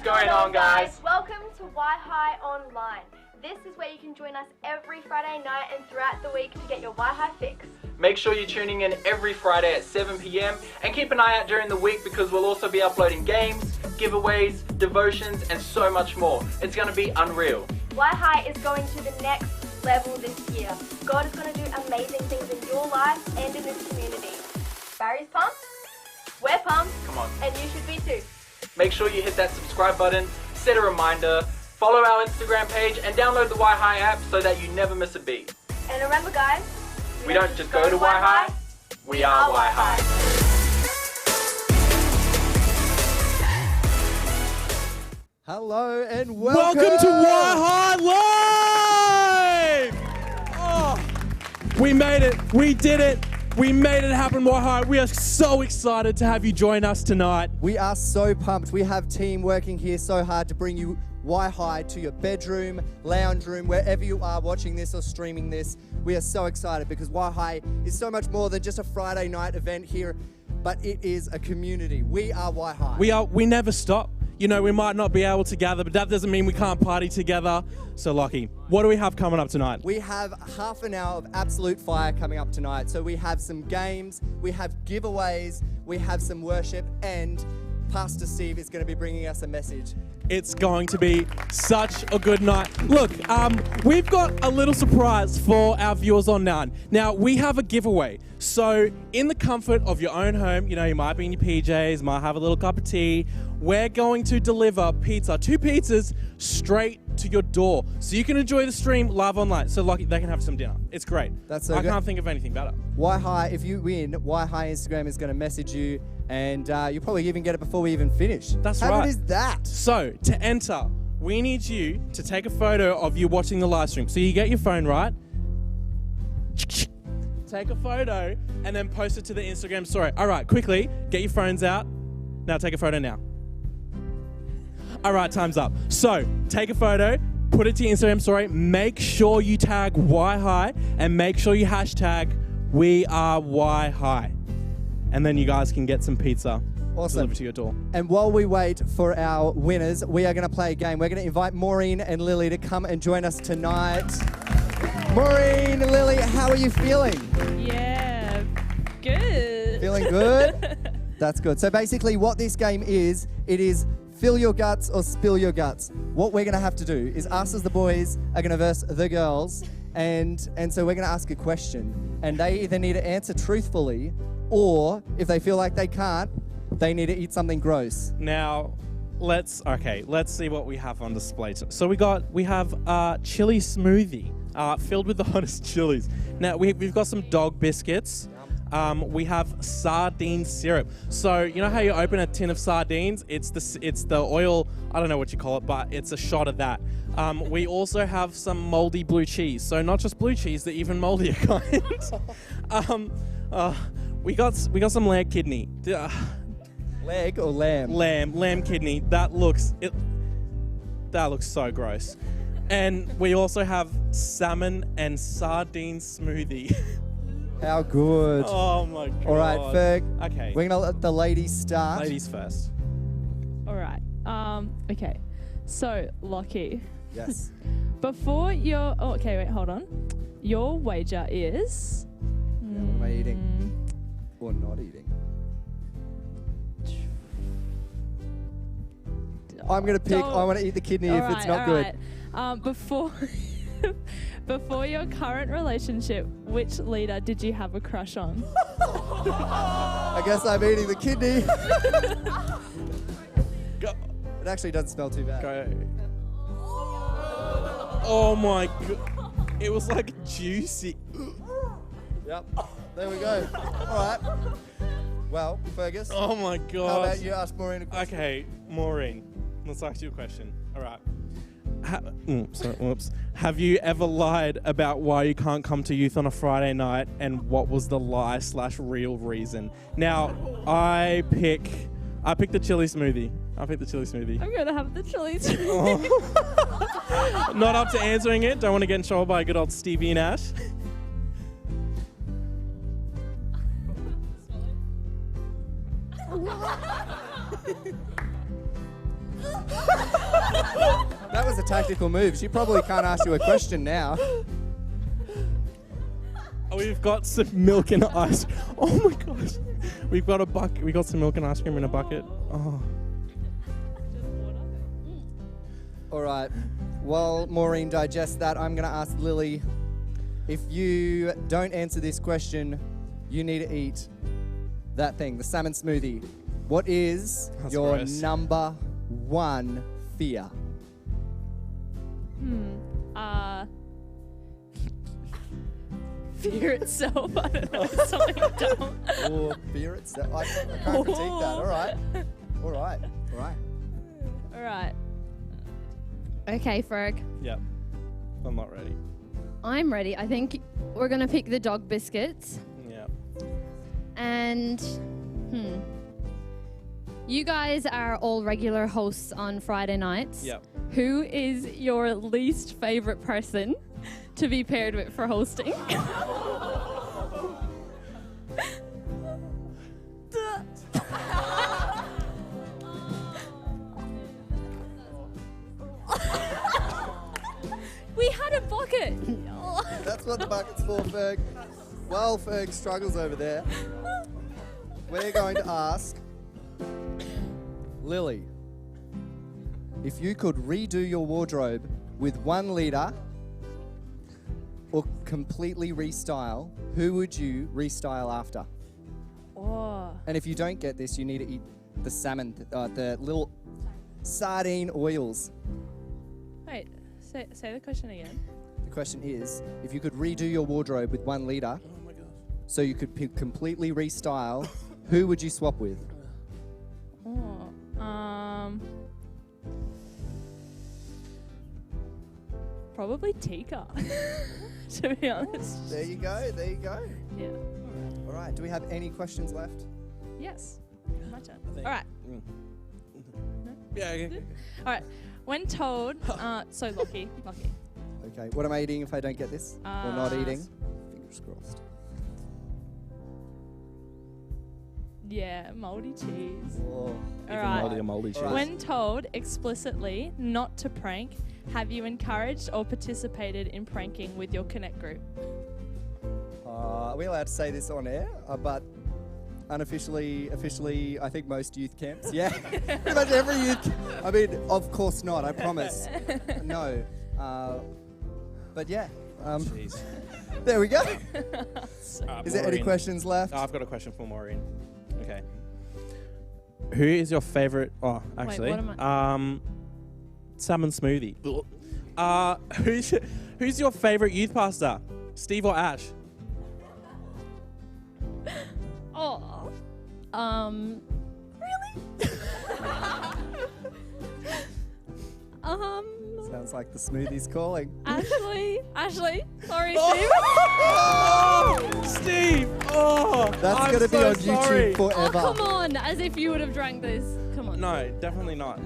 going on, guys? Welcome to Yhigh Online. This is where you can join us every Friday night and throughout the week to get your Yhigh fix. Make sure you're tuning in every Friday at 7 p.m. and keep an eye out during the week because we'll also be uploading games, giveaways, devotions, and so much more. It's going to be unreal. Yhigh is going to the next level this year. God is going to do amazing things in your life and in this community. Barry's pumped, we're pumped, Come on. and you should be too. Make sure you hit that subscribe button, set a reminder, follow our Instagram page, and download the Yhigh app so that you never miss a beat. And remember, guys, We don't just go to Yhigh, we are Yhigh. Hello and welcome To Yhigh Live! Oh, we made it. We did it. We made it happen, Yhigh. We are so excited to have you join us tonight. We are so pumped. We have team working here so hard to bring you Yhigh to your bedroom, lounge room, wherever you are watching this or streaming this. We are so excited because Yhigh is so much more than just a Friday night event here, but it is a community. We are Yhigh. We never stop. You know, we might not be able to gather, but that doesn't mean we can't party together. So, Lockie, what do we have coming up tonight? We have half an hour of absolute fire coming up tonight. So we have some games, we have giveaways, we have some worship, and Pastor Steve is going to be bringing us a message. It's going to be such a good night. Look, we've got a little surprise for our viewers online. Now, we have a giveaway. So, in the comfort of your own home, you know, you might be in your PJs, might have a little cup of tea. We're going to deliver pizza, 2 pizzas, straight to your door. So you can enjoy the stream live online. So, Lockie, they can have some dinner. It's great. That's so I good. can't think of anything better. Yhigh, if you win, Yhigh Instagram is going to message you, and you'll probably even get it before we even finish. That's How right. good is that? So, to enter, we need you to take a photo of you watching the live stream. So you get your phone, right? Take a photo and then post it to the Instagram story. All right, quickly, get your phones out. Now take a photo now. All right, time's up. So, take a photo, put it to your Instagram story. Make sure you tag Yhigh and make sure you hashtag We Are Yhigh. And then you guys can get some pizza delivered to your door. And while we wait for our winners, we are going to play a game. We're going to invite Maureen and Lily to come and join us tonight. Maureen, Lily, how are you feeling? Yeah, good. Feeling good? That's good. So basically what this game is, it is fill your guts or spill your guts. What we're going to have to do is us as the boys are going to verse the girls, and so we're going to ask a question, and they either need to answer truthfully, or if they feel like they can't, they need to eat something gross. Now, let's see what we have on display. So we have chili smoothie filled with the hottest chilies. Now we've got some dog biscuits. We have sardine syrup. So you know how you open a tin of sardines? It's the oil. I don't know what you call it, but it's a shot of that. We also have some moldy blue cheese. So not just blue cheese, the even moldier kind. We got some lamb kidney. Leg or lamb? Lamb kidney. That looks so gross. And we also have salmon and sardine smoothie. How good. Oh my god. All right, Ferg. Okay. We're going to let the ladies start. Ladies first. All right. Okay. So, Lockie. Yes. Before your... Oh, okay, wait, hold on. Your wager is... Now, what am I eating? Or not eating? I'm going to pick, I want to eat the kidney if it's not good. Before your current relationship, which leader did you have a crush on? I guess I'm eating the kidney. It actually doesn't smell too bad. Go. Oh my god. It was like juicy. Yep. There we go. All right. Well, Fergus. Oh my god. How about you ask Maureen a question? Okay, Maureen. Let's ask you a question. All right. Whoops. Have you ever lied about why you can't come to youth on a Friday night, and what was the lie/real reason? Now, I pick the chili smoothie. I'm going to have the chili smoothie. Oh. Not up to answering it. Don't want to get in trouble by good old Stevie and Ash. That was a tactical move. She probably can't ask you a question now. Oh, we've got some milk and ice. Oh my gosh. We've got a bucket. We got some milk and ice cream in a bucket. Oh. All right. While Maureen digests that, I'm going to ask Lily, if you don't answer this question, you need to eat that thing, the salmon smoothie. What is your number one fear? Fear itself. I don't know. Something dumb. Or fear itself? I can't critique that. All right. All right. All right. All right. Okay, Ferg. Yep. I'm not ready. I'm ready. I think we're going to pick the dog biscuits. Yeah. And, you guys are all regular hosts on Friday nights. Yep. Who is your least favorite person to be paired with for hosting? We had a bucket. That's what the bucket's for, Ferg. While Ferg struggles over there, we're going to ask Lily, if you could redo your wardrobe with 1 leader or completely restyle, who would you restyle after? Oh. And if you don't get this, you need to eat the salmon, the little sardine oils. Wait, say the question again. The question is, if you could redo your wardrobe with 1 leader, Oh my gosh. so you could completely restyle, who would you swap with? Oh. Probably Tika. To be honest. There you go, there you go. Yeah. All right, do we have any questions left? Yes. My turn. I think- All right. Yeah. Okay. All right. When told, so Lockie. Okay, what am I eating if I don't get this? Or not eating? s- Fingers crossed. Yeah, moldy cheese. Oh, All right. Moldy cheese. All right. When told explicitly not to prank, have you encouraged or participated in pranking with your Connect group? are we allowed to say this on air? But unofficially, officially, I think most youth camps. Yeah, pretty much every youth. I mean, of course not. I promise. No. But yeah. Jeez. There we go. Uh, Is there any Maureen. questions left? Oh, I've got a question for Maureen. Okay. Who is your favorite? Oh, actually, what am salmon smoothie. Who's your favorite youth pastor? Steve or Ash? Oh. Really? Sounds like the smoothie's calling. Ashley. Sorry, Steve. Oh, Steve! Oh, That's I'm gonna be so on sorry. YouTube Oh, forever. come on. As if you would have drank this. Come on. No, definitely not.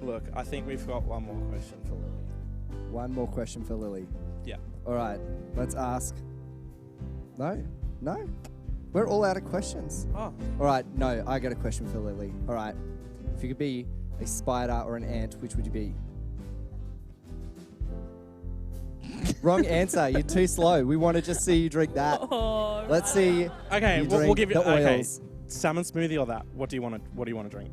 Look, I think we've got one more question for Lily. One more question for Lily. Yeah. All right, let's ask. No? We're all out of questions. Oh. All right, no, I got a question for Lily. All right, if you could be a spider or an ant, which would you be? Wrong answer. You're too slow. We want to just see you drink that. Oh, Let's see. Okay, you we'll drink give you. the Okay, oils. salmon smoothie or that? What do you want to drink?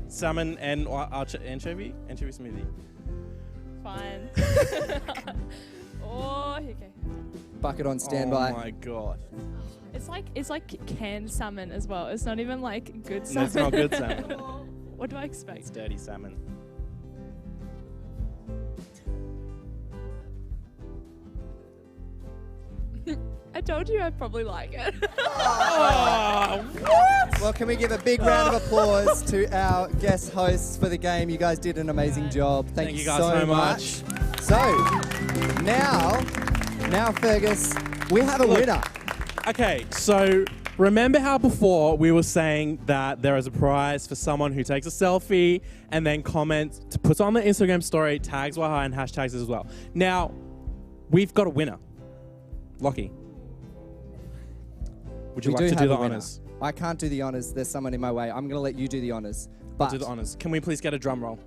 Salmon and anchovy smoothie. fine. Oh, okay. Bucket on standby. Oh my god. It's like canned salmon as well. It's not even like good salmon. That's not good salmon. What do I expect? It's dirty salmon. I told you I'd probably like it. Oh, Well, can we give a big round of applause to our guest hosts for the game? You guys did an amazing job. Thank you guys so much. So, now Fergus, we have a winner. Okay, so remember how before we were saying that there is a prize for someone who takes a selfie and then comments, puts on the Instagram story, tags Yhigh and hashtags as well. Now, we've got a winner. Lockie, would you We like to have do the a winner. honors? I can't do the honors. There's someone in my way. I'm going to let you do the honors. But Do the honors. Can we please get a drum roll?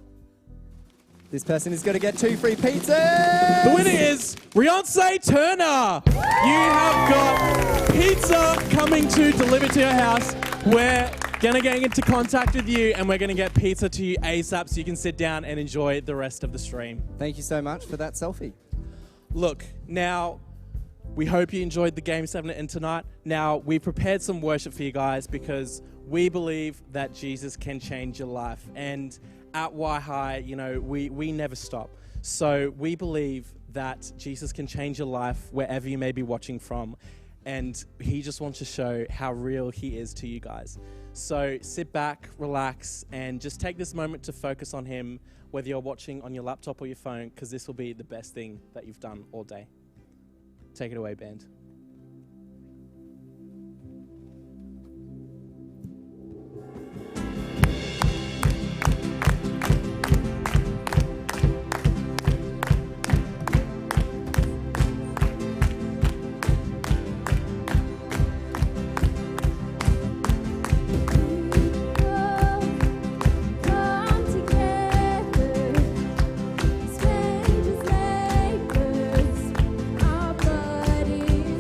This person is going to get 2 free pizzas. The winner is Beyonce Turner. You have got pizza coming to deliver to your house. We're gonna get into contact with you and we're gonna get pizza to you ASAP so you can sit down and enjoy the rest of the stream. Thank you so much for that selfie. Look, now, we hope you enjoyed the Game 7 in tonight. Now, we prepared some worship for you guys because we believe that Jesus can change your life. And at Yhigh, you know, we never stop. So we believe that Jesus can change your life wherever you may be watching from. And he just wants to show how real he is to you guys. So sit back, relax, and just take this moment to focus on him, whether you're watching on your laptop or your phone, because this will be the best thing that you've done all day. Take it away, band. Strangers, neighbors, our buddies.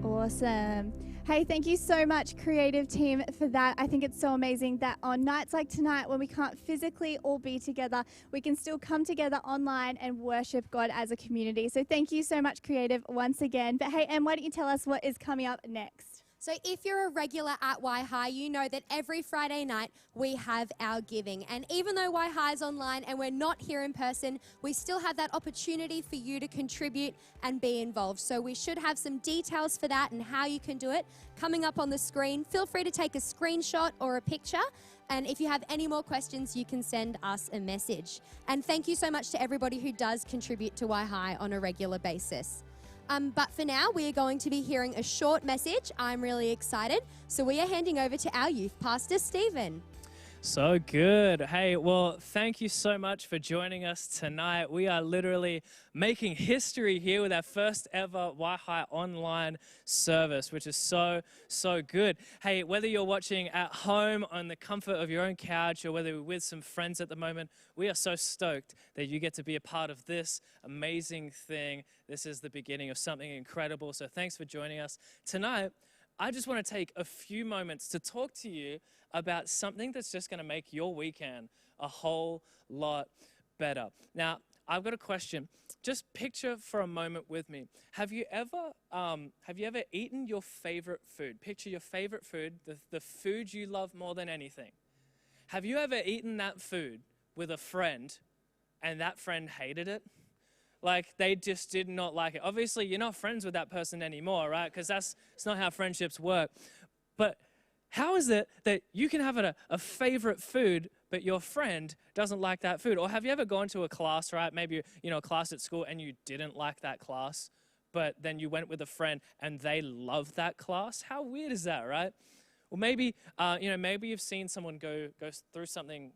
Awesome. Hey, thank you so much, creative team, for that. I think it's so amazing that on nights like tonight, when we can't physically all be together, we can still come together online and worship God as a community. So thank you so much, creative, once again. But hey, Em, why don't you tell us what is coming up next? So if you're a regular at Yhigh, you know that every Friday night we have our giving. And even though Yhigh is online and we're not here in person, we still have that opportunity for you to contribute and be involved. So we should have some details for that and how you can do it coming up on the screen. Feel free to take a screenshot or a picture. And if you have any more questions, you can send us a message. And thank you so much to everybody who does contribute to Yhigh on a regular basis. But for now, we are going to be hearing a short message. I'm really excited. So we are handing over to our youth pastor, Stephen. So good. Hey, well, thank you so much for joining us tonight. We are literally making history here with our first ever Yhigh online service, which is so good. Hey, whether you're watching at home on the comfort of your own couch or whether you're with some friends at the moment, we are so stoked that you get to be a part of this amazing thing. This is the beginning of something incredible. So thanks for joining us tonight. I just want to take a few moments to talk to you about something that's just going to make your weekend a whole lot better. Now, I've got a question. Just picture for a moment with me. Have you ever eaten your favorite food? Picture your favorite food, the food you love more than anything. Have you ever eaten that food with a friend and that friend hated it? Like, they just did not like it. Obviously, you're not friends with that person anymore, right? Because it's not how friendships work. But how is it that you can have a favorite food, but your friend doesn't like that food? Or have you ever gone to a class, right? Maybe, a class at school and you didn't like that class, but then you went with a friend and they loved that class? How weird is that, right? Or maybe, maybe you've seen someone go through something,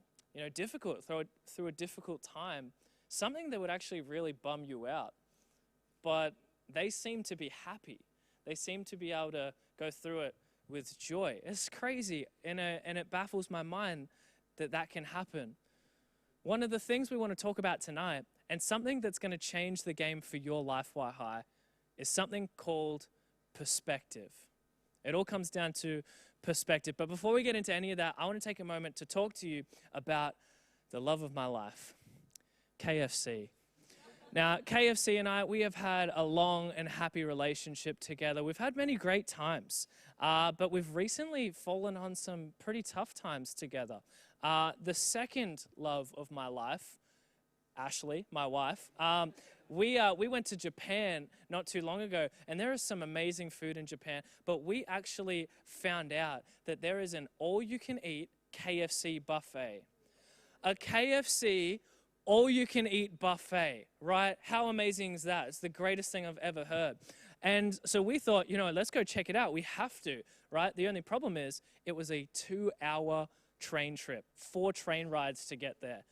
difficult, through a difficult time. Something that would actually really bum you out, but they seem to be happy. They seem to be able to go through it with joy. It's crazy, and it baffles my mind that can happen. One of the things we want to talk about tonight, and something that's going to change the game for your life, Yhigh, is something called perspective. It all comes down to perspective. But before we get into any of that, I want to take a moment to talk to you about the love of my life. KFC. Now, KFC and I, we have had a long and happy relationship together. We've had many great times, but we've recently fallen on some pretty tough times together. The second love of my life, Ashley, my wife, we went to Japan not too long ago, and there is some amazing food in Japan, but we actually found out that there is an all-you-can-eat KFC buffet. A KFC all-you-can-eat buffet, right? How amazing is that? It's the greatest thing I've ever heard. And so we thought, let's go check it out. We have to, right? The only problem is it was a 2-hour train trip, 4 train rides to get there.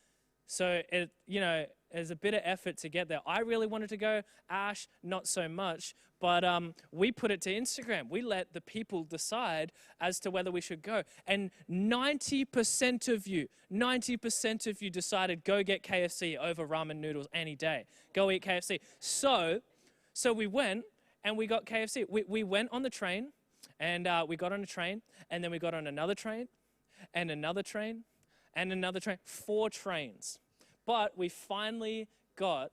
So there's a bit of effort to get there. I really wanted to go. Ash, not so much. But we put it to Instagram. We let the people decide as to whether we should go. And 90% of you decided go get KFC over ramen noodles any day. Go eat KFC. So we went and we got KFC. We went on the train and we got on a train and then we got on another train and another train and another train. 4 trains. But we finally got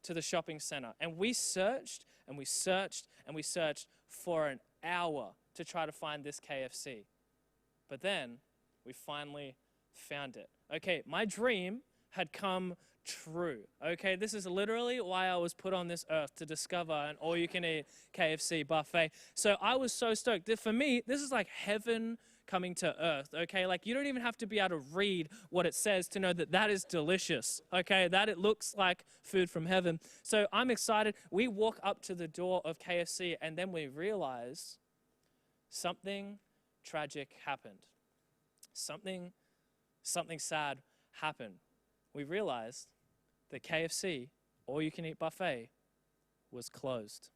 to the shopping center and we searched and we searched and we searched for an hour to try to find this KFC. But then we finally found it. Okay, my dream had come true. Okay, this is literally why I was put on this earth, to discover an all-you-can-eat KFC buffet. So I was so stoked. For me, this is like heaven coming to earth, okay? Like, you don't even have to be able to read what it says to know that is delicious, okay? That it looks like food from heaven. So I'm excited. We walk up to the door of KFC and then we realize something tragic happened. Something sad happened. We realized the KFC all-you-can-eat buffet was closed.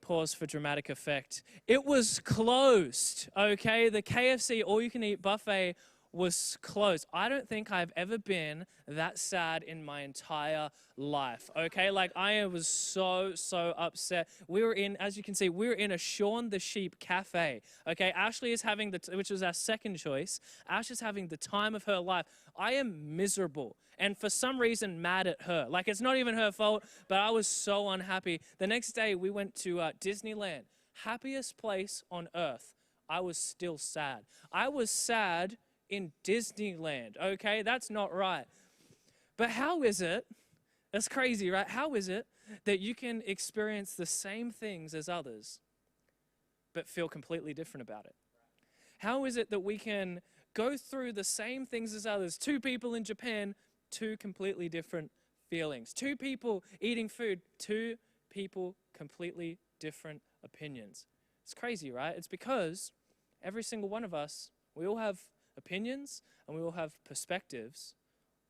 Pause for dramatic effect. It was closed, okay? The KFC all-you-can-eat buffet was closed. I don't think I've ever been that sad in my entire life, okay? Like, I was so upset. We were in, as you can see, we were in a Shaun the Sheep cafe, okay? Ashley is having, which was our second choice. Ash is having the time of her life. I am miserable and for some reason mad at her. Like, it's not even her fault, but I was so unhappy. The next day, we went to Disneyland, happiest place on earth. I was still sad. I was sad in Disneyland, okay? That's not right. But how is it, that's crazy, right? How is it that you can experience the same things as others, but feel completely different about it? How is it that we can go through the same things as others? Two people in Japan, two completely different feelings. Two people eating food, two people completely different opinions. It's crazy, right? It's because every single one of us, we all have opinions and we all have perspectives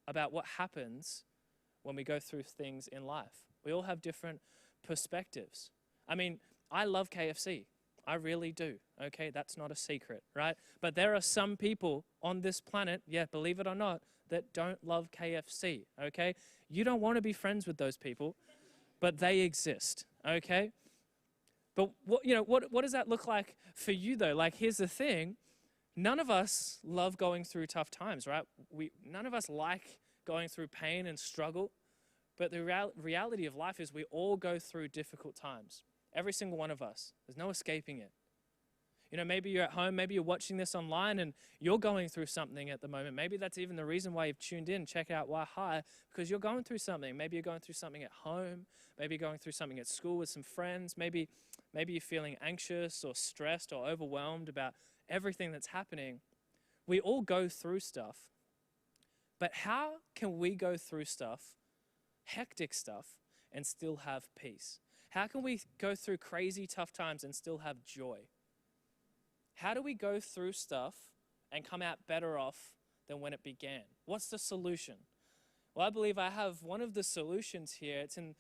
about what happens when we go through things in life. We all have different perspectives. I mean, I love KFC. I really do, okay? That's not a secret, right? But there are some people on this planet, yeah, believe it or not, that don't love KFC, okay? You don't want to be friends with those people, but they exist, okay? But what does that look like for you though? Like, here's the thing. None of us love going through tough times, right? None of us like going through pain and struggle. But the reality of life is we all go through difficult times. Every single one of us. There's no escaping it. You know, maybe you're at home, maybe you're watching this online and you're going through something at the moment. Maybe that's even the reason why you've tuned in. Check out Yhigh, because you're going through something. Maybe you're going through something at home. Maybe you're going through something at school with some friends. Maybe you're feeling anxious or stressed or overwhelmed about everything that's happening. We all go through stuff. But how can we go through stuff, hectic stuff, and still have peace? How can we go through crazy tough times and still have joy? How do we go through stuff and come out better off than when it began? What's the solution? Well, I believe I have one of the solutions here. It's in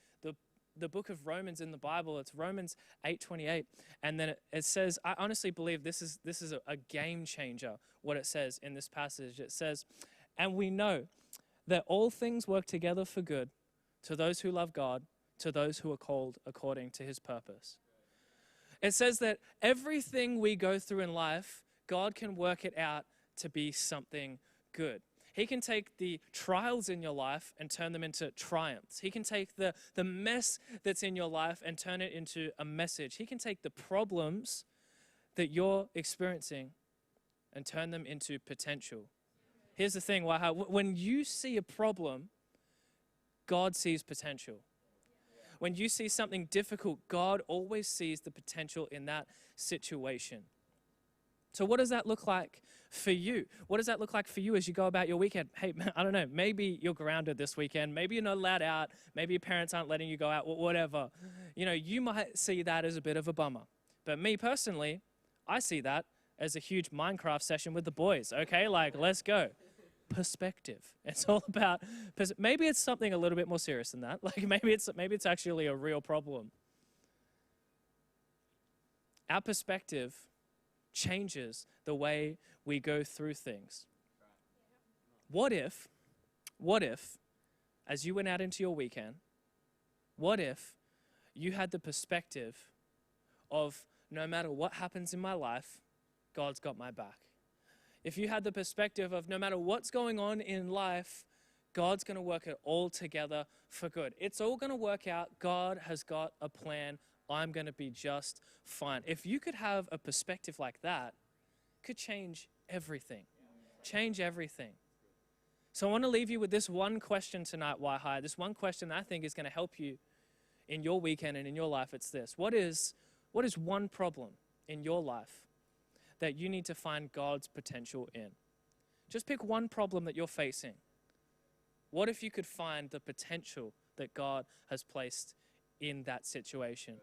the book of Romans in the Bible. It's Romans 8:28. And then it says, I honestly believe this is a game changer, what it says in this passage. It says, and we know that all things work together for good to those who love God, to those who are called according to his purpose. It says that everything we go through in life, God can work it out to be something good. He can take the trials in your life and turn them into triumphs. He can take the mess that's in your life and turn it into a message. He can take the problems that you're experiencing and turn them into potential. Here's the thing, when you see a problem, God sees potential. When you see something difficult, God always sees the potential in that situation. So what does that look like for you? What does that look like for you as you go about your weekend? Hey, I don't know, maybe you're grounded this weekend. Maybe you're not allowed out. Maybe your parents aren't letting you go out, whatever. You know, you might see that as a bit of a bummer. But me personally, I see that as a huge Minecraft session with the boys, okay? Like, let's go. Perspective. It's all about, maybe it's something a little bit more serious than that. Like, maybe it's actually a real problem. Our perspective changes the way we go through things. What if, as you went out into your weekend, what if you had the perspective of no matter what happens in my life, God's got my back? If you had the perspective of no matter what's going on in life, God's going to work it all together for good. It's all going to work out. God has got a plan. I'm going to be just fine. If you could have a perspective like that, it could change everything. Change everything. So I want to leave you with this one question tonight, Yhigh. This one question that I think is going to help you in your weekend and in your life. It's this. What is one problem in your life that you need to find God's potential in? Just pick one problem that you're facing. What if you could find the potential that God has placed in that situation?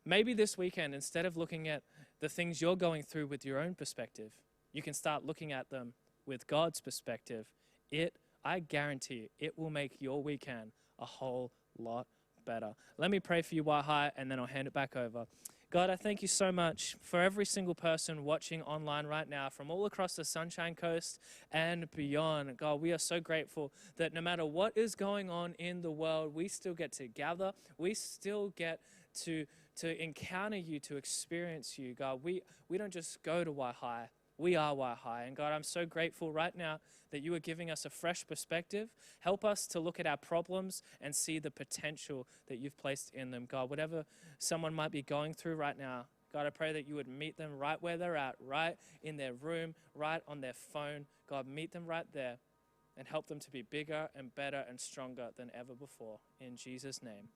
Maybe this weekend, instead of looking at the things you're going through with your own perspective, you can start looking at them with God's perspective. I guarantee you, it will make your weekend a whole lot better. Let me pray for you, Yhigh, and then I'll hand it back over. God, I thank you so much for every single person watching online right now from all across the Sunshine Coast and beyond. God, we are so grateful that no matter what is going on in the world, we still get to gather. We still get to encounter you, to experience you. God, we don't just go to Yhigh. We are Yhigh. And God, I'm so grateful right now that you are giving us a fresh perspective. Help us to look at our problems and see the potential that you've placed in them. God, whatever someone might be going through right now, God, I pray that you would meet them right where they're at, right in their room, right on their phone. God, meet them right there and help them to be bigger and better and stronger than ever before. In Jesus' name,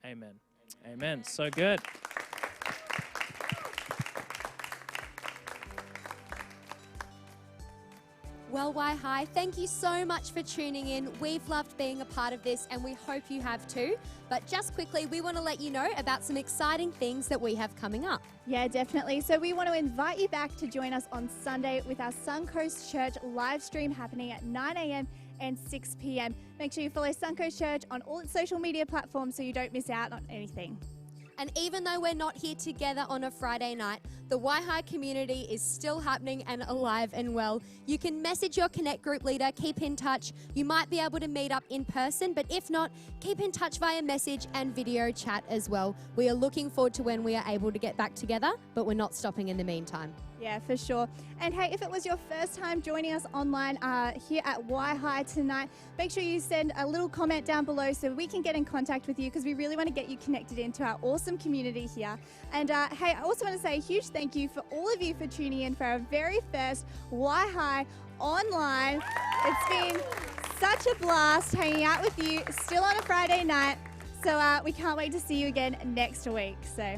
amen. Amen. So good. Well, Yhigh, thank you so much for tuning in. We've loved being a part of this and we hope you have too. But just quickly, we want to let you know about some exciting things that we have coming up. Yeah, definitely. So we want to invite you back to join us on Sunday with our Suncoast Church live stream happening at 9 a.m. and 6 p.m. Make sure you follow Suncoast Church on all its social media platforms so you don't miss out on anything. And even though we're not here together on a Friday night, the Yhigh community is still happening and alive and well. You can message your Connect group leader, keep in touch. You might be able to meet up in person, but if not, keep in touch via message and video chat as well. We are looking forward to when we are able to get back together, but we're not stopping in the meantime. Yeah, for sure. And hey, if it was your first time joining us online here at Yhigh tonight, make sure you send a little comment down below so we can get in contact with you because we really want to get you connected into our awesome community here. And hey, I also want to say a huge thank you for all of you for tuning in for our very first Yhigh online. It's been such a blast hanging out with you still on a Friday night. So we can't wait to see you again next week. So